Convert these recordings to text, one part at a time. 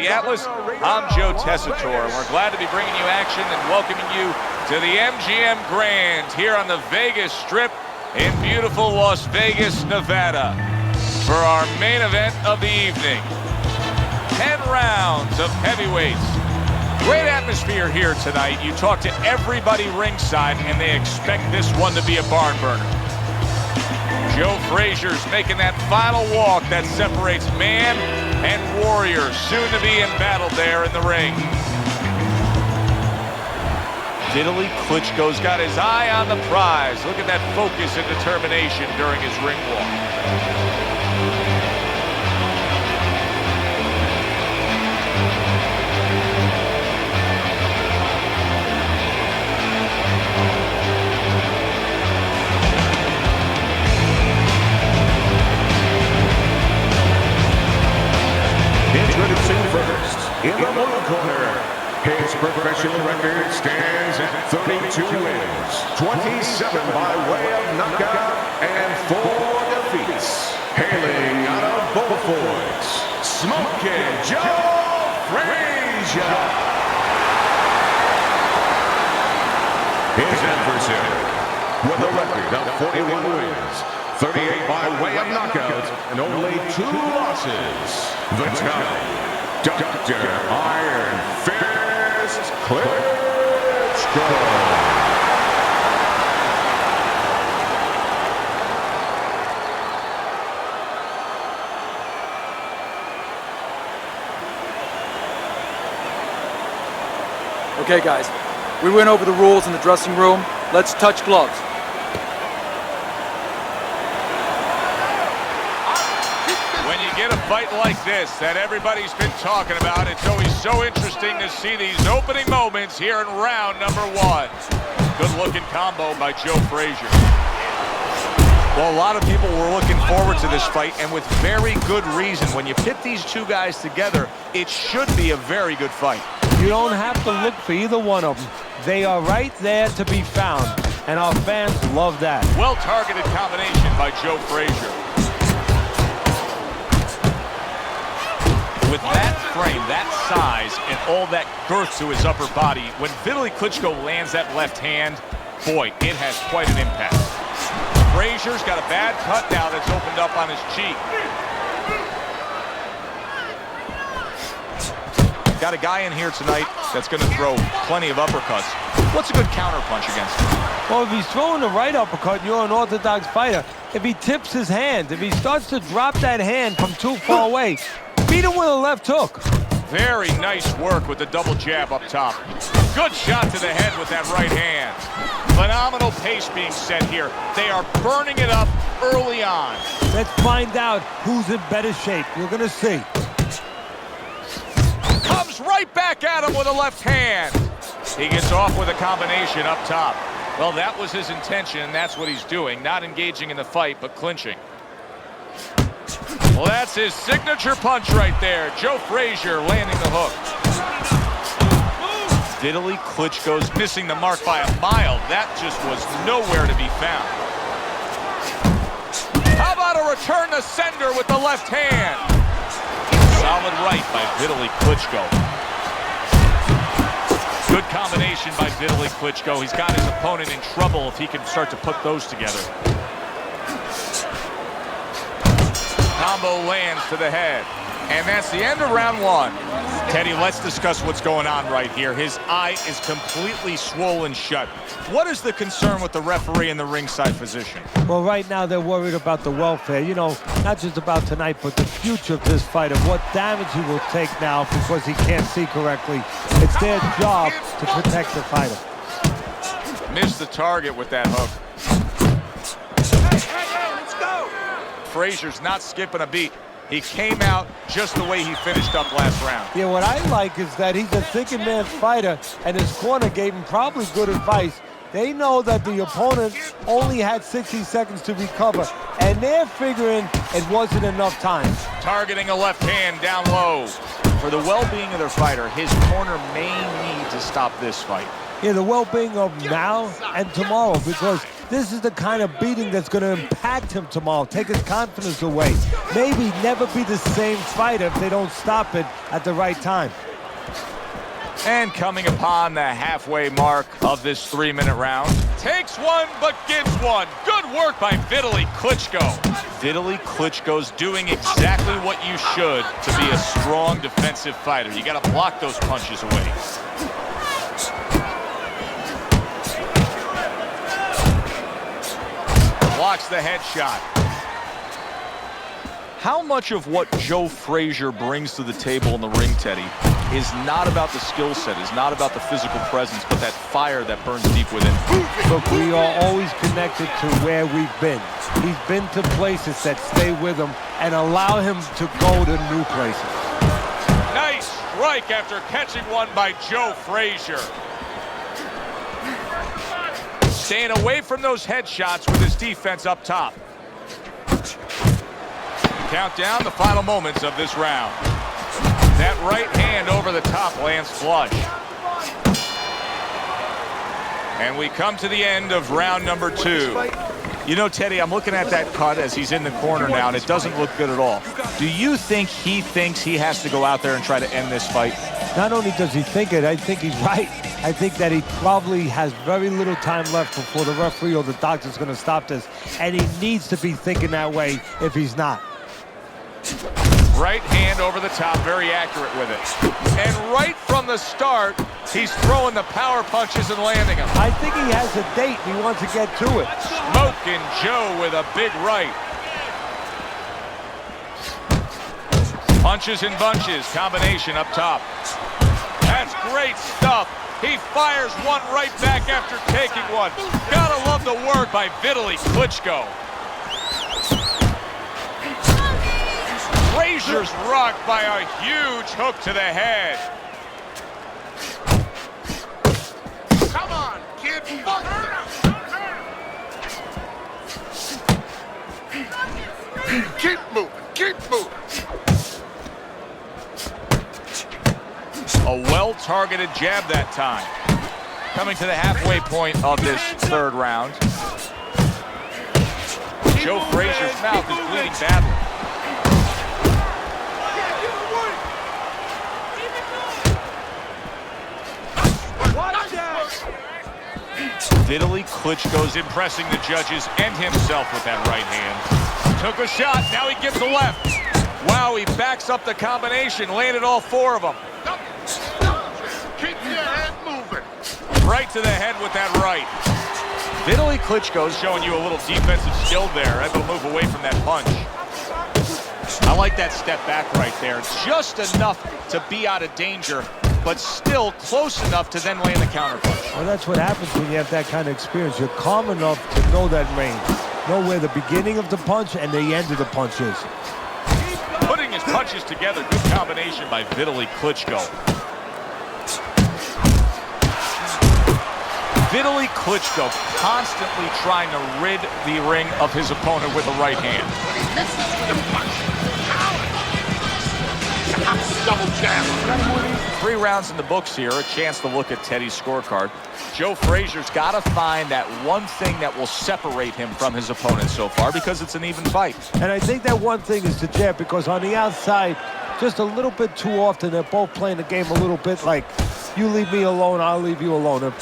the Atlas. I'm Joe Tessitore, and we're glad to be bringing you action and welcoming you to the MGM Grand here on the Vegas Strip in beautiful Las Vegas, Nevada, for our main event of the evening. 10 rounds of heavyweights. Great atmosphere here tonight. You talk to everybody ringside, and they expect this one to be a barn burner. Joe Frazier's making that final walk that separates man and warrior, soon to be in battle there in the ring. Vitali Klitschko's got his eye on the prize. Look at that focus and determination during his ring walk. Introducing first, in the blue corner, his professional record stands at 32 wins, 27 by way of knockout, and 4 defeats. Hailing out of Beaufort, Smokin' Joe Frazier. His adversary, with a record of 41 wins, 38 by way of knockout, and only 2 losses. Vitali Dr. Iron Fist Klitschko. Okay, guys, we went over the rules in the dressing room. Let's touch gloves. When you get a fight like this that everybody's been talking about, it's always so interesting to see these opening moments here in round number 1. Good-looking combo by Joe Frazier. Well, a lot of people were looking forward to this fight, and with very good reason. When you pit these two guys together, it should be a very good fight. You don't have to look for either one of them. They are right there to be found, and our fans love that. Well-targeted combination by Joe Frazier. With that frame, that size, and all that girth to his upper body, when Vitali Klitschko lands that left hand, boy, it has quite an impact. Frazier's got a bad cut now that's opened up on his cheek. Got a guy in here tonight that's going to throw plenty of uppercuts. What's a good counterpunch against him? Well, if he's throwing the right uppercut, you're an orthodox fighter. If he tips his hand, if he starts to drop that hand from too far away, beat him with a left hook. Very nice work with the double jab up top. Good shot to the head with that right hand. Phenomenal pace being set here. They are burning it up early on. Let's find out who's in better shape. We're going to see. Comes right back at him with a left hand. He gets off with a combination up top. Well, that was his intention, and that's what he's doing. Not engaging in the fight, but clinching. Well, that's his signature punch right there. Joe Frazier landing the hook. Vitali Klitschko's missing the mark by a mile. That just was nowhere to be found. How about a return to sender with the left hand? Solid right by Vitali Klitschko. Good combination by Vitali Klitschko. He's got his opponent in trouble if he can start to put those together. Combo lands to the head. And that's the end of round 1. Teddy, let's discuss what's going on right here. His eye is completely swollen shut. What is the concern with the referee in the ringside position? Well, right now they're worried about the welfare. You know, not just about tonight, but the future of this fighter. What damage he will take now because he can't see correctly. It's their job to protect the fighter. Missed the target with that hook. Let's go! Frazier's not skipping a beat. He came out just the way he finished up last round. Yeah, what I like is that he's a thinking man fighter, and his corner gave him probably good advice. They know that the opponent only had 60 seconds to recover, and they're figuring it wasn't enough time. Targeting a left hand down low. For the well-being of their fighter, his corner may need to stop this fight. Yeah, the well-being of now and tomorrow, because This is the kind of beating that's going to impact him tomorrow, take his confidence away. Maybe never be the same fighter if they don't stop it at the right time. And coming upon the halfway mark of this 3-minute round. Takes one, but gets one. Good work by Vitali Klitschko. Vitali Klitschko's doing exactly what you should to be a strong defensive fighter. You got to block those punches away. Blocks the headshot. How much of what Joe Frazier brings to the table in the ring, Teddy, is not about the skill set, is not about the physical presence, but that fire that burns deep within? Look, we are always connected to where we've been. He's been to places that stay with him and allow him to go to new places. Nice strike after catching one by Joe Frazier. Staying away from those headshots with his defense up top. Count down the final moments of this round. That right hand over the top lands flush. And we come to the end of round number 2. You know, Teddy, I'm looking at that cut as he's in the corner now, and it doesn't look good at all. Do you think he thinks he has to go out there and try to end this fight? Not only does he think it, I think he's right. I think that he probably has very little time left before the referee or the doctor's going to stop this, and he needs to be thinking that way if he's not. Right hand over the top, very accurate with it. And right from the start, he's throwing the power punches and landing them. I think he has a date. He wants to get to it. Smoking Joe with a big right. Punches and bunches, combination up top. That's great stuff. He fires one right back after taking one. Gotta love the work by Vitali Klitschko. Frazier's rocked by a huge hook to the head. Come on, kid. Keep moving. Keep moving. A well-targeted jab that time. Coming to the halfway point of this 3rd round. Joe Frazier's mouth is bleeding badly. Vitali Klitschko's impressing the judges and himself with that right hand. Took a shot, now he gives a left. Wow, he backs up the combination, landed all 4 of them. Keep your head moving. Right to the head with that right. Vitali Klitschko's showing you a little defensive skill there, able to move away from that punch. I like that step back right there. Just enough to be out of danger, but still close enough to then land the counterpunch. Well, that's what happens when you have that kind of experience. You're calm enough to know that range. Know where the beginning of the punch and the end of the punch is. Putting his punches together, good combination by Vitali Klitschko. Vitali Klitschko constantly trying to rid the ring of his opponent with a right hand. Double jab. 3 rounds in the books here, a chance to look at Teddy's scorecard. Joe Frazier's got to find that one thing that will separate him from his opponent so far, because it's an even fight. And I think that one thing is the jab, because on the outside, just a little bit too often, they're both playing the game a little bit like, you leave me alone, I'll leave you alone. If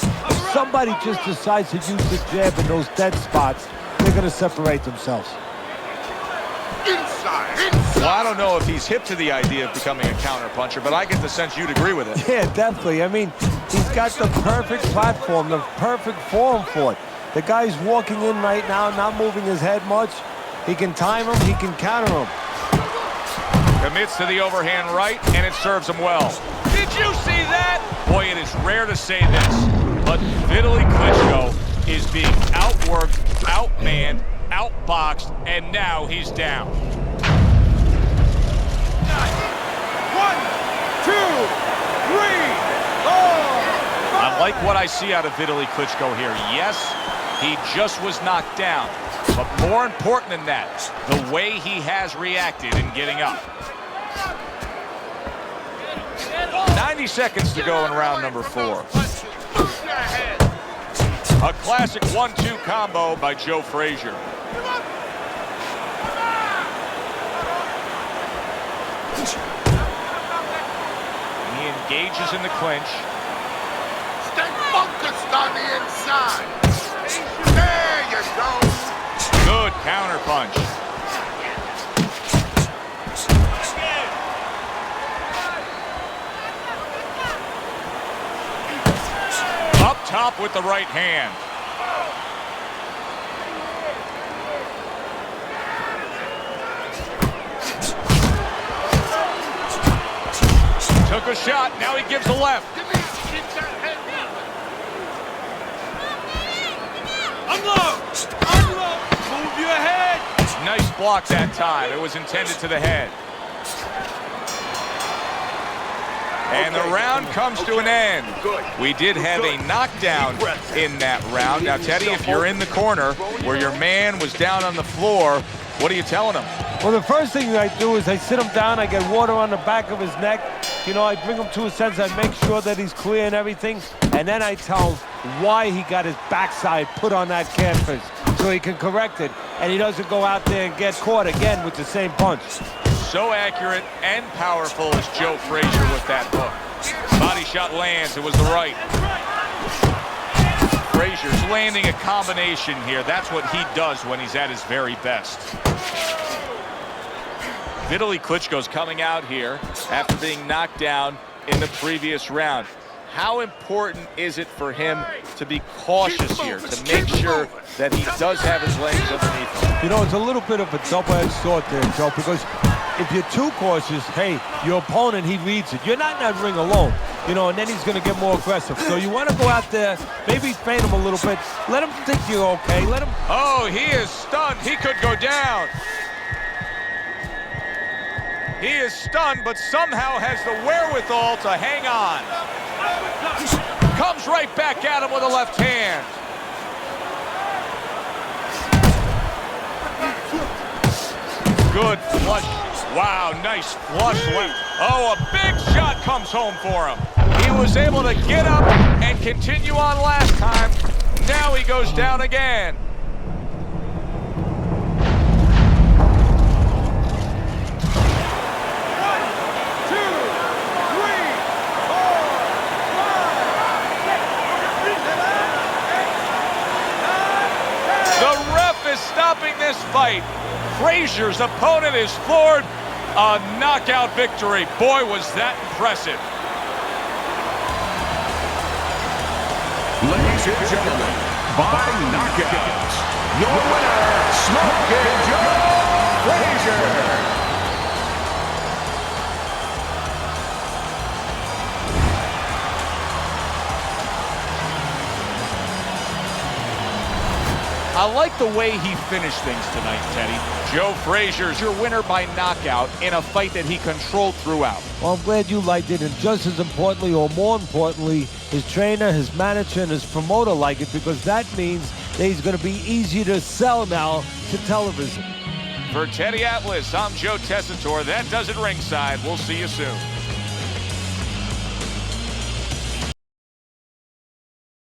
somebody just decides to use the jab in those dead spots, they're going to separate themselves. Inside. Well, I don't know if he's hip to the idea of becoming a counterpuncher, but I get the sense you'd agree with it. Yeah, definitely. I mean, he's got the perfect platform, the perfect form for it. The guy's walking in right now, not moving his head much. He can time him, he can counter him. Commits to the overhand right, and it serves him well. Did you see that? Boy, it is rare to say this, but Vitali Klitschko is being outworked, outmanned, outboxed, and now he's down. 1, 2, 3, 4. I like what I see out of Vitali Klitschko here. Yes, he just was knocked down, but more important than that, the way he has reacted in getting up. 90 seconds to go in round number 4. A classic 1-2 combo by Joe Frazier. He engages in the clinch. Stay focused on the inside. There you go. Good counter punch. Up top with the right hand. Took a shot, now he gives a left. Unload! Unload! Move your head! Nice block that time. It was intended to the head. And the round comes to an end. We did have a knockdown in that round. Now, Teddy, if you're in the corner where your man was down on the floor, what are you telling him? Well, the first thing I do is I sit him down, I get water on the back of his neck. You know, I bring him to a sense, I make sure that he's clear and everything, and then I tell him why he got his backside put on that canvas so he can correct it, and he doesn't go out there and get caught again with the same punch. So accurate and powerful is Joe Frazier with that hook. Body shot lands, it was the right. Frazier's landing a combination here. That's what he does when he's at his very best. Vitali Klitschko's coming out here after being knocked down in the previous round. How important is it for him to be cautious here, to make sure that he does have his legs underneath him? You know, it's a little bit of a double-edged sword there, Joe, because if you're too cautious, hey, your opponent, he reads it. You're not in that ring alone, you know, and then he's going to get more aggressive. So you want to go out there, maybe feint him a little bit. Let him think you're okay. Let him... Oh, he is stunned. He could go down. He is stunned, but somehow has the wherewithal to hang on. Comes right back at him with a left hand. Good flush. Wow, nice flush left. Oh, a big shot comes home for him. He was able to get up and continue on last time. Now he goes down again. Stopping this fight. Frazier's opponent is floored. A knockout victory. Boy, was that impressive. Ladies and gentlemen, by knockout, your winner, Smoking Joe Frazier. I like the way he finished things tonight, Teddy. Joe Frazier's your winner by knockout in a fight that he controlled throughout. Well, I'm glad you liked it, and just as importantly, or more importantly, his trainer, his manager, and his promoter like it, because that means that he's going to be easier to sell now to television. For Teddy Atlas, I'm Joe Tessitore. That does it ringside. We'll see you soon.